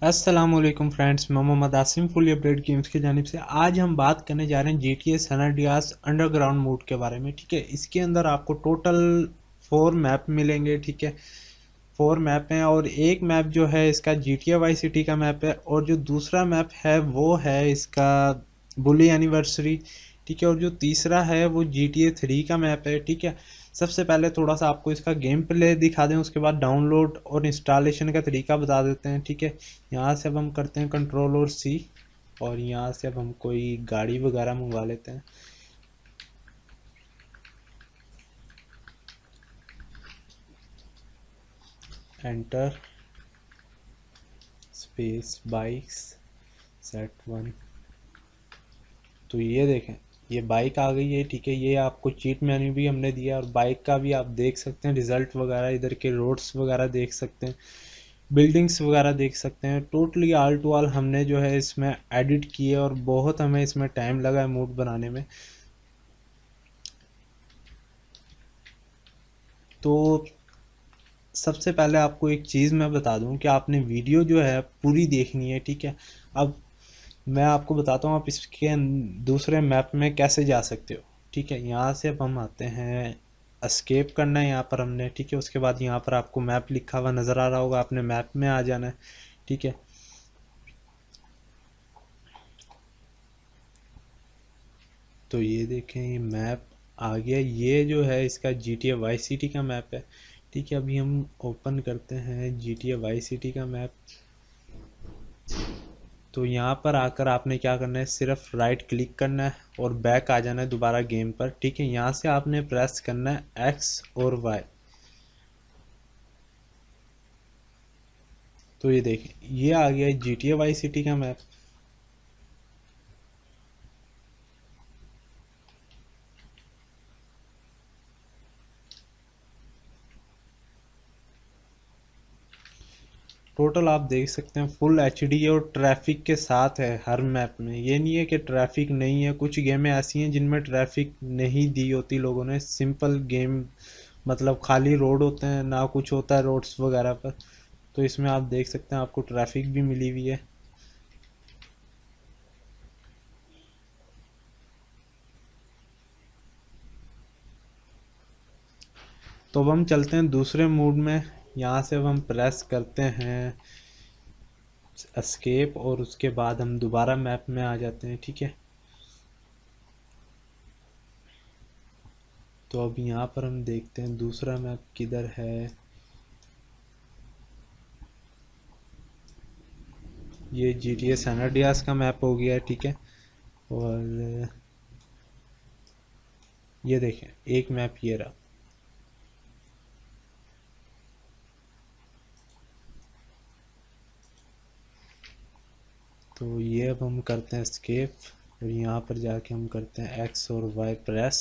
अस्सलामुअलैकुम फ्रेंड्स, मैं Mohammad Asim fully update games की जानिब से। आज हम बात करने जा रहे हैं GTA सैन अंड्रियास अंडरग्राउंड मोड के बारे में। ठीक है, इसके अंदर आपको टोटल 4 मैप मिलेंगे। ठीक है, 4 मैप हैं और एक मैप जो है इसका GTA वाई सिटी का मैप है और जो दूसरा मैप है वो है इसका बुली एनिवर्सरी। ठीक है, और जो तीसरा है वो GTA 3 का मैप है। ठीक है, सबसे पहले थोड़ा सा आपको इसका गेम प्ले दिखा दें, उसके बाद डाउनलोड और इंस्टॉलेशन का तरीका बता देते हैं। ठीक है, यहाँ से अब हम करते हैं कंट्रोल और सी और यहाँ से अब हम कोई गाड़ी वगैरह मंगवा लेते हैं। Enter space bikes set 1। तो ये देखें, ये बाइक आ गई है। ठीक है, ये आपको चीट मेन्यू भी हमने दिया और बाइक का भी आप देख सकते हैं रिजल्ट वगैरह, इधर के रोड्स वगैरह देख सकते हैं, बिल्डिंग्स वगैरह देख सकते हैं। टोटली ऑल टू ऑल हमने जो है इसमें एडिट किए और बहुत हमें इसमें टाइम लगा है मूड बनाने में। तो सबसे पहले आपको एक चीज़ मैं बता दूं कि आपने वीडियो जो है पूरी देखनी है। ठीक है, अब मैं आपको बताता हूँ आप इसके दूसरे मैप में कैसे जा सकते हो। ठीक है, यहाँ से अब हम आते हैं, एस्केप करना है यहाँ पर हमने। ठीक है, उसके बाद यहाँ पर आपको मैप लिखा हुआ नज़र आ रहा होगा, आपने मैप में आ जाना है। ठीक है, तो ये देखें, ये मैप आ गया। ये जो है इसका GTA वाई सिटी का मैप है। ठीक है, अभी हम ओपन करते हैं GTA वाई सिटी का मैप। तो यहाँ पर आकर आपने क्या करना है, सिर्फ राइट क्लिक करना है और बैक आ जाना है दोबारा गेम पर। ठीक है, यहाँ से आपने प्रेस करना है एक्स और वाई। तो ये देखें, ये आ गया GTA वाई सिटी का मैप। टोटल आप देख सकते हैं फुल एचडी और ट्रैफिक के साथ है हर मैप में। ये नहीं है कि ट्रैफिक नहीं है, कुछ गेमें ऐसी हैं जिनमें ट्रैफिक नहीं दी होती लोगों ने। सिंपल गेम मतलब खाली रोड होते हैं, ना कुछ होता है रोड्स वगैरह पर। तो इसमें आप देख सकते हैं आपको ट्रैफिक भी मिली हुई है। तो अब हम चलते हैं दूसरे मोड में। यहाँ से अब हम प्रेस करते हैं एस्केप और उसके बाद हम दोबारा मैप में आ जाते हैं। ठीक है, तो अब यहाँ पर हम देखते हैं दूसरा मैप किधर है। ये GTA सैन अंड्रियास का मैप हो गया। ठीक है, और ये देखें एक मैप ये रहा। तो ये अब हम करते हैं एस्केप और यहाँ पर जाके हम करते हैं एक्स और वाई प्रेस।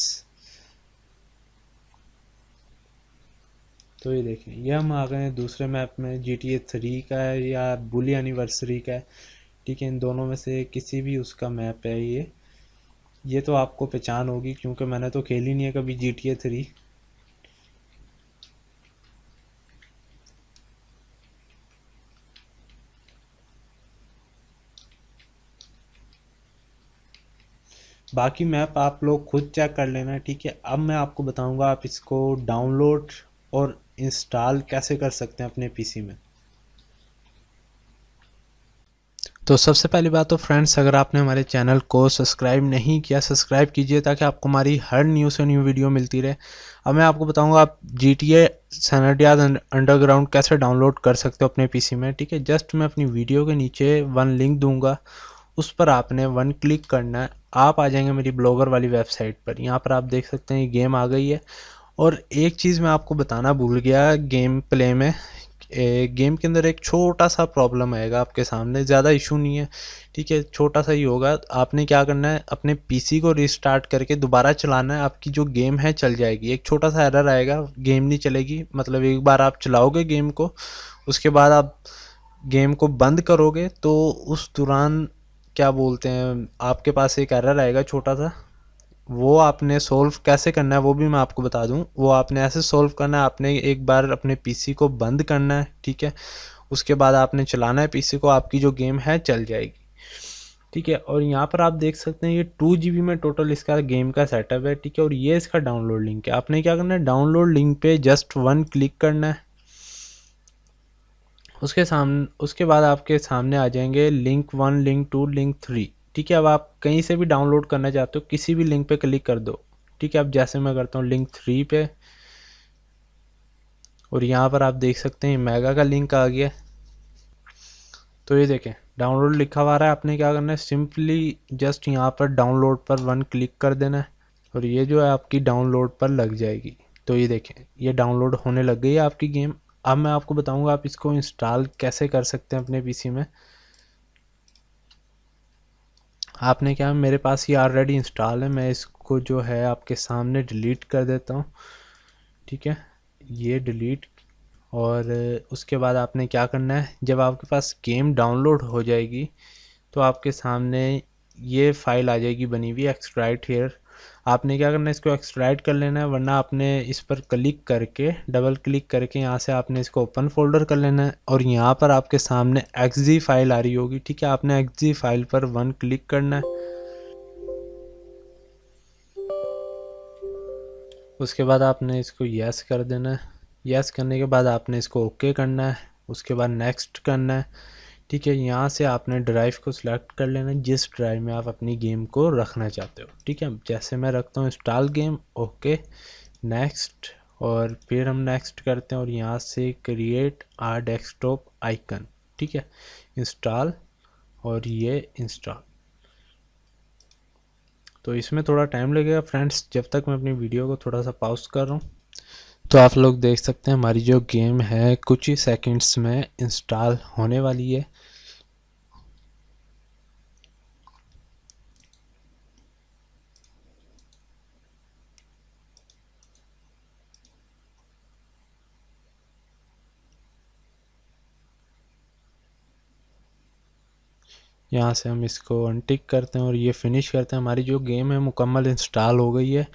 तो ये देखें, ये हम आ गए हैं दूसरे मैप में। GTA 3 का है या बुली एनिवर्सरी का है। ठीक है, इन दोनों में से किसी भी उसका मैप है ये तो आपको पहचान होगी क्योंकि मैंने तो खेली नहीं है कभी GTA 3। बाकी मैप आप लोग खुद चेक कर लेना। ठीक है, अब मैं आपको बताऊंगा आप इसको डाउनलोड और इंस्टॉल कैसे कर सकते हैं अपने पीसी में। तो सबसे पहली बात तो फ्रेंड्स, अगर आपने हमारे चैनल को सब्सक्राइब नहीं किया, सब्सक्राइब कीजिए ताकि आपको हमारी हर न्यू से न्यू वीडियो मिलती रहे। अब मैं आपको बताऊंगा आप GTA सैन अंड्रियास अंडरग्राउंड कैसे डाउनलोड कर सकते हो अपने पीसी में। ठीक है, जस्ट मैं अपनी वीडियो के नीचे वन लिंक दूंगा, उस पर आपने वन क्लिक करना है। आप आ जाएंगे मेरी ब्लॉगर वाली वेबसाइट पर। यहाँ पर आप देख सकते हैं ये गेम आ गई है। और एक चीज़ मैं आपको बताना भूल गया, गेम प्ले में गेम के अंदर एक छोटा सा प्रॉब्लम आएगा आपके सामने, ज़्यादा इशू नहीं है। ठीक है, छोटा सा ही होगा। आपने क्या करना है, अपने पीसी को रिस्टार्ट करके दोबारा चलाना है, आपकी जो गेम है चल जाएगी। एक छोटा सा एरर आएगा, गेम नहीं चलेगी। मतलब एक बार आप चलाओगे गेम को, उसके बाद आप गेम को बंद करोगे तो उस दौरान क्या बोलते हैं, आपके पास एक एरर आएगा छोटा सा। वो आपने सोल्व कैसे करना है वो भी मैं आपको बता दूं। वो आपने ऐसे सोल्व करना है, आपने एक बार अपने पीसी को बंद करना है। ठीक है, उसके बाद आपने चलाना है पीसी को, आपकी जो गेम है चल जाएगी। ठीक है, और यहाँ पर आप देख सकते हैं ये 2 GB में टोटल इसका गेम का सेटअप है। ठीक है, और ये इसका डाउनलोड लिंक है। आपने क्या करना है, डाउनलोड लिंक पे जस्ट 1 क्लिक करना है। उसके बाद आपके सामने आ जाएंगे लिंक 1, लिंक 2, लिंक 3। ठीक है, अब आप कहीं से भी डाउनलोड करना चाहते हो किसी भी लिंक पे क्लिक कर दो। ठीक है, अब जैसे मैं करता हूँ लिंक 3 पे, और यहाँ पर आप देख सकते हैं मेगा का लिंक आ गया। तो ये देखें डाउनलोड लिखा हुआ रहा है। आपने क्या करना है, सिंपली जस्ट यहाँ पर डाउनलोड पर 1 क्लिक कर देना है, और ये जो है आपकी डाउनलोड पर लग जाएगी। तो ये देखें ये डाउनलोड होने लग गई है आपकी गेम। अब मैं आपको बताऊंगा आप इसको इंस्टॉल कैसे कर सकते हैं अपने पीसी में। आपने क्या, मेरे पास ये ऑलरेडी इंस्टॉल है, मैं इसको जो है आपके सामने डिलीट कर देता हूँ। ठीक है, ये डिलीट, और उसके बाद आपने क्या करना है, जब आपके पास गेम डाउनलोड हो जाएगी तो आपके सामने ये फाइल आ जाएगी बनी हुई एक्सट्रैक्ट हियर। आपने क्या करना है, इसको एक्सट्रैक्ट कर लेना है, वरना आपने इस पर क्लिक करके डबल क्लिक करके यहाँ से आपने इसको ओपन फोल्डर कर लेना है, और यहाँ पर आपके सामने एक्सजी फाइल आ रही होगी। ठीक है, आपने एक्सजी फाइल पर 1 क्लिक करना है। उसके बाद आपने इसको यस कर देना है। यस करने के बाद आपने इसको ओके करना है, उसके बाद नेक्स्ट करना है। ठीक है, यहाँ से आपने ड्राइव को सिलेक्ट कर लेना है जिस ड्राइव में आप अपनी गेम को रखना चाहते हो। ठीक है, जैसे मैं रखता हूँ इंस्टॉल गेम, ओके नेक्स्ट, और फिर हम नेक्स्ट करते हैं, और यहाँ से क्रिएट आर डेस्कटॉप आइकन। ठीक है, इंस्टॉल, और ये इंस्टॉल। तो इसमें थोड़ा टाइम लगेगा फ्रेंड्स, जब तक मैं अपनी वीडियो को थोड़ा सा पॉज कर रहा हूँ। तो आप लोग देख सकते हैं हमारी जो गेम है कुछ ही सेकंड्स में इंस्टॉल होने वाली है। यहाँ से हम इसको अनटिक करते हैं और ये फिनिश करते हैं। हमारी जो गेम है मुकम्मल इंस्टॉल हो गई है।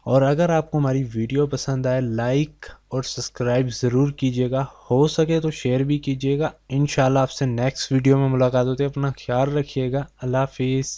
और अगर आपको हमारी वीडियो पसंद आए, लाइक और सब्सक्राइब ज़रूर कीजिएगा, हो सके तो शेयर भी कीजिएगा। इंशाल्लाह आपसे नेक्स्ट वीडियो में मुलाकात होती है। अपना ख्याल रखिएगा। अल्लाह हाफिज़।